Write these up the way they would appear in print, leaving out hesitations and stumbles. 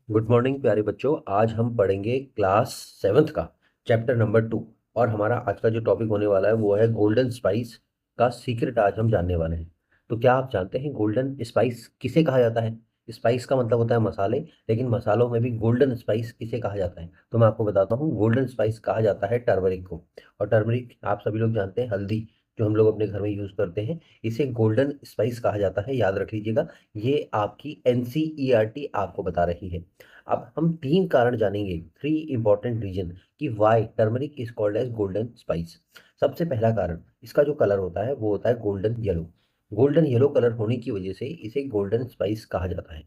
Good morning प्यारे बच्चों। आज हम पढ़ेंगे क्लास 7th का चैप्टर नंबर 2। और हमारा आज का जो टॉपिक होने वाला है वो है गोल्डन स्पाइस का सीक्रेट। आज हम जानने वाले हैं। तो क्या आप जानते हैं गोल्डन स्पाइस किसे कहा जाता है? स्पाइस का मतलब होता है मसाले, लेकिन मसालों में भी गोल्डन स्पाइस किसे कहा जाता है? तो मैं आपको बताता हूँ। गोल्डन स्पाइस कहा जाता है टर्मरिक को। और टर्मरिक आप सभी लोग जानते हैं, हल्दी जो हम लोग अपने घर में यूज करते हैं, इसे गोल्डन स्पाइस कहा जाता है। याद रख लीजिएगा, ये आपकी एनसीईआरटी आपको बता रही है। अब हम तीन कारण जानेंगे, थ्री इंपॉर्टेंट रीजन, कि why turmeric is called as golden spice. सबसे पहला कारण, इसका जो कलर होता है वो होता है golden yellow. Golden yellow colour होने की वजह से इसे गोल्डन स्पाइस कहा जाता है।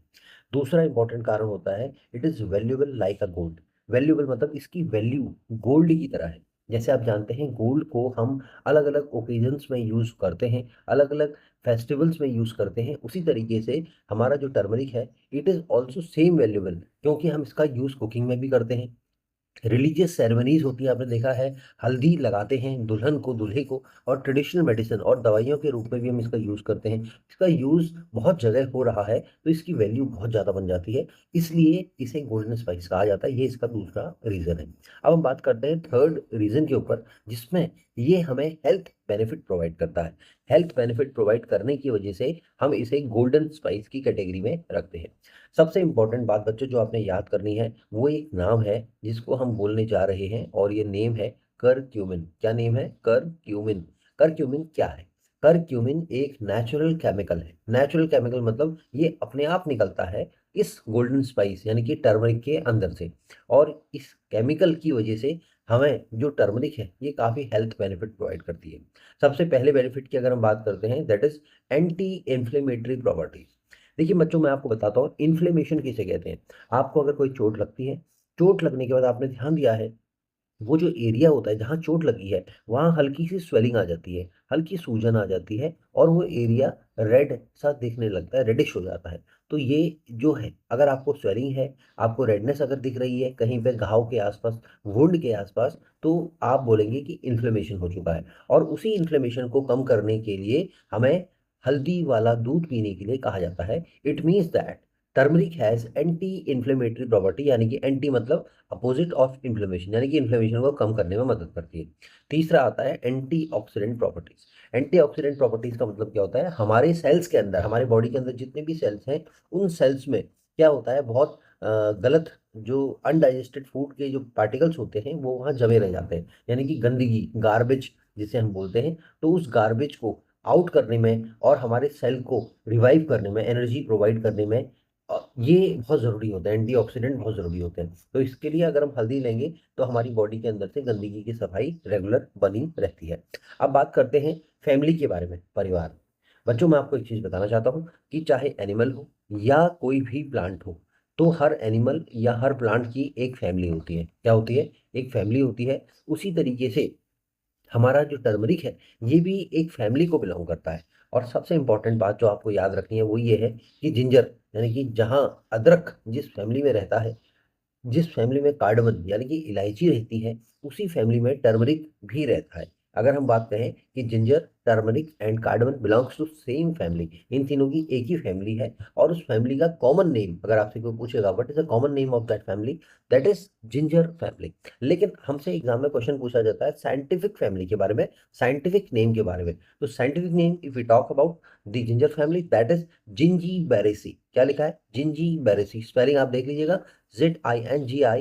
दूसरा इंपॉर्टेंट कारण होता है, it is valuable like a gold. Valuable मतलब इसकी वैल्यू गोल्ड की तरह है। जैसे आप जानते हैं, गोल्ड को हम अलग अलग ओकेजन्स में यूज करते हैं, अलग अलग फेस्टिवल्स में यूज करते हैं। उसी तरीके से हमारा जो टर्मरिक है, it is also same valuable, क्योंकि हम इसका यूज कुकिंग में भी करते हैं। रिलीजियस सेरेमनीज होती है, आपने देखा है, हल्दी लगाते हैं दुल्हन को दूल्हे को। और ट्रेडिशनल मेडिसिन और दवाइयों के रूप में भी हम इसका यूज करते हैं। इसका यूज बहुत जगह हो रहा है, तो इसकी वैल्यू बहुत ज़्यादा बन जाती है। इसलिए इसे गोल्डन स्पाइस कहा जाता है। ये इसका दूसरा रीजन है। अब हम बात करते हैं थर्ड रीजन के ऊपर, जिसमें ये हमें हेल्थ बेनिफिट प्रोवाइड करता है। हेल्थ बेनिफिट प्रोवाइड करने की वजह से हम इसे गोल्डन स्पाइस की कैटेगरी में रखते हैं। सबसे इंपॉर्टेंट बात बच्चों जो आपने याद करनी है, वो एक नाम है जिसको हम बोलने जा रहे हैं, और ये नेम है करक्यूमिन। क्या नेम है? करक्यूमिन। करक्यूमिन क्या है? करक्यूमिन एक नेचुरल केमिकल है। नेचुरल केमिकल मतलब ये अपने आप निकलता है इस गोल्डन स्पाइस यानी कि टर्मरिक के अंदर से। और इस केमिकल की वजह से हमें जो टर्मरिक है ये काफ़ी हेल्थ बेनिफिट प्रोवाइड करती है। सबसे पहले बेनिफिट की अगर हम बात करते हैं, that is anti inflammatory properties. देखिए बच्चों, मैं आपको बताता हूँ इन्फ्लेमेशन किसे कहते हैं। आपको अगर कोई चोट लगती है, चोट लगने के बाद आपने ध्यान दिया है, वो जो एरिया होता है जहाँ चोट लगी है, वहाँ हल्की सी स्वेलिंग आ जाती है, हल्की सूजन आ जाती है, और वो एरिया रेड सा दिखने लगता है, रेडिश हो जाता है। तो ये जो है, अगर आपको स्वेलिंग है, आपको रेडनेस अगर दिख रही है कहीं पे घाव के आसपास, वुंड के आसपास, तो आप बोलेंगे कि इन्फ्लेमेशन हो चुका है। और उसी इन्फ्लेमेशन को कम करने के लिए हमें हल्दी वाला दूध पीने के लिए कहा जाता है। It means that turmeric has anti inflammatory property, यानी कि एंटी मतलब अपोजिट ऑफ इन्फ्लेमेशन, यानी कि इन्फ्लेमेशन को कम करने में मदद करती है। तीसरा आता है एंटीऑक्सीडेंट प्रॉपर्टीज। एंटीऑक्सीडेंट प्रॉपर्टीज का मतलब क्या होता है? हमारे सेल्स के अंदर, हमारे बॉडी के अंदर जितने भी सेल्स हैं, उन सेल्स में क्या होता है, बहुत गलत जो अनडाइजेस्टेड फूड के जो पार्टिकल्स होते हैं वो वहाँ जमे रह जाते हैं, यानी कि गंदगी, गार्बेज जिसे हम बोलते हैं। तो उस गार्बेज को आउट करने में और हमारे सेल को रिवाइव करने में, एनर्जी प्रोवाइड करने में ये बहुत ज़रूरी होता है। एंटीऑक्सीडेंट बहुत ज़रूरी होते हैं। तो इसके लिए अगर हम हल्दी लेंगे तो हमारी बॉडी के अंदर से गंदगी की सफाई रेगुलर बनी रहती है। अब बात करते हैं फैमिली के बारे में, परिवार। बच्चों, मैं आपको एक चीज़ बताना चाहता हूँ कि चाहे एनिमल हो या कोई भी प्लांट हो, तो हर एनिमल या हर प्लांट की एक फैमिली होती है। क्या होती है? एक फैमिली होती है। उसी तरीके से हमारा जो टर्मरिक है, ये भी एक फैमिली को बिलोंग करता है। और सबसे इंपॉर्टेंट बात जो आपको याद रखनी है वो ये है कि जिंजर, यानी कि जहाँ अदरक जिस फैमिली में रहता है, जिस फैमिली में कार्डमन यानी कि इलायची रहती है, उसी फैमिली में टर्मरिक भी रहता है। अगर हम बात करें कि ginger, turmeric and cardamom belongs to same family, इन तीनों की एक ही फैमिली है। और उस फैमिली का कॉमन नेम, अगर आपसे कोई पूछेगा what is the common name of that family, that is ginger family. लेकिन हमसे एग्जाम में क्वेश्चन पूछा जाता है साइंटिफिक फैमिली के बारे में, साइंटिफिक नेम के बारे में। तो scientific name if we talk about the ginger family, that is Zingiberaceae. क्या लिखा है? जिंजी बेरेसी। स्पेलिंग आप देख लीजिएगा, ZINGIBERACEAE।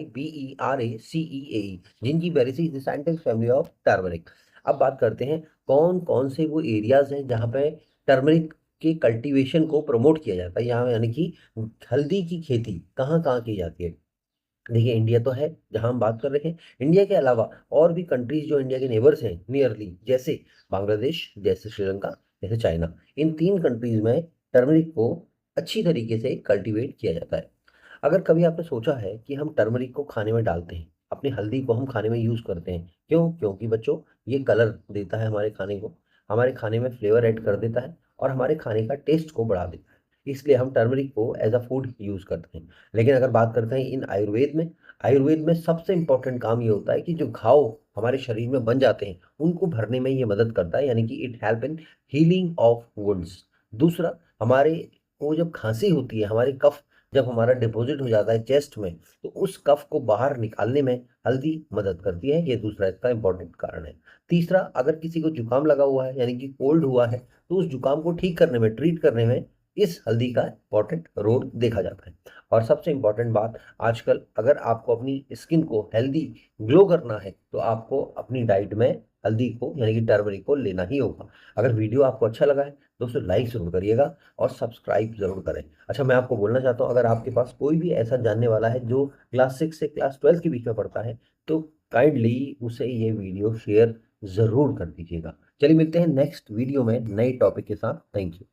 Zingiberaceae is the scientific family of turmeric. अब बात करते हैं कौन कौन से वो एरियाज हैं जहाँ पे टर्मरिक के कल्टीवेशन को प्रमोट किया जाता है, यहाँ यानी कि हल्दी की खेती कहाँ कहाँ की जाती है। देखिए, इंडिया तो है जहां हम बात कर रहे हैं। इंडिया के अलावा और भी कंट्रीज जो इंडिया के नेबर्स हैं नियरली, जैसे बांग्लादेश, जैसे श्रीलंका, जैसे चाइना, इन तीन कंट्रीज में टर्मरिक को अच्छी तरीके से कल्टीवेट किया जाता है। अगर कभी आपने सोचा है कि हम टर्मरिक को खाने में डालते हैं, अपनी हल्दी को हम खाने में यूज करते हैं, क्यों? क्योंकि बच्चों, ये कलर देता है हमारे खाने को, हमारे खाने में फ्लेवर ऐड कर देता है, और हमारे खाने का टेस्ट को बढ़ा देता है। इसलिए हम टर्मरिक को एज अ फूड यूज करते हैं। लेकिन अगर बात करते हैं इन आयुर्वेद में, आयुर्वेद में सबसे इंपॉर्टेंट काम ये होता है कि जो घाव हमारे शरीर में बन जाते हैं उनको भरने में ये मदद करता है, यानी कि it help in healing of wounds. दूसरा, हमारे को जब खांसी होती है, हमारे कफ जब हमारा डिपॉजिट हो जाता है चेस्ट में, तो उस कफ को बाहर निकालने में हल्दी मदद करती है। ये दूसरा इसका इंपॉर्टेंट कारण है। तीसरा, अगर किसी को जुकाम लगा हुआ है यानी कि कोल्ड हुआ है, तो उस जुकाम को ठीक करने में, ट्रीट करने में इस हल्दी का इंपॉर्टेंट रोल देखा जाता है। और सबसे इंपॉर्टेंट बात, आजकल अगर आपको अपनी स्किन को हेल्दी ग्लो करना है, तो आपको अपनी डाइट में हल्दी को यानी कि टर्मरिक को लेना ही होगा। अगर वीडियो आपको अच्छा लगा है दोस्तों, लाइक जरूर करिएगा और सब्सक्राइब जरूर करें। अच्छा, मैं आपको बोलना चाहता हूँ, अगर आपके पास कोई भी ऐसा जानने वाला है जो क्लास 6 से क्लास 12 के बीच में पढ़ता है, तो काइंडली उसे ये वीडियो शेयर जरूर कर दीजिएगा। चलिए मिलते हैं नेक्स्ट वीडियो में नए टॉपिक के साथ। Thank you.